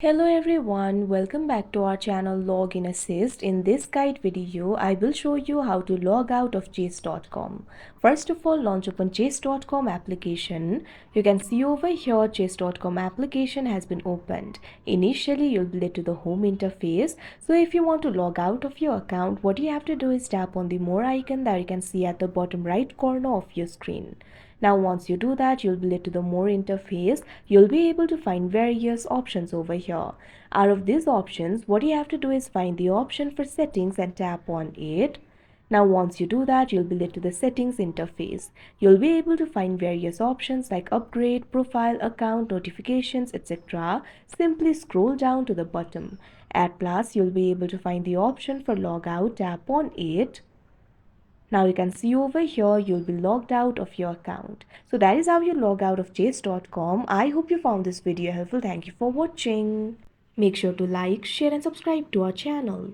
Hello everyone, welcome back to our channel Login Assist. In this guide video, I will show you how to log out of chess.com. First of all, launch open chess.com application. You can see over here chess.com application has been opened. Initially, you'll be led to the home interface. So if you want to log out of your account, what you have to do is tap on the more icon that you can see at the bottom right corner of your screen. Now once you do that, you'll be led to the more interface. You'll be able to find various options over here. Out of these options, what you have to do is find the option for settings and tap on it. Now once you do that, you'll be led to the settings interface. You'll be able to find various options like upgrade, profile, account, notifications, etc. Simply scroll down to the bottom. At last, you'll be able to find the option for logout. Tap on it. Now you can see over here you'll be logged out of your account. So that is how you log out of chase.com. I hope you found this video helpful. Thank you for watching. Make sure to like, share and subscribe to our channel.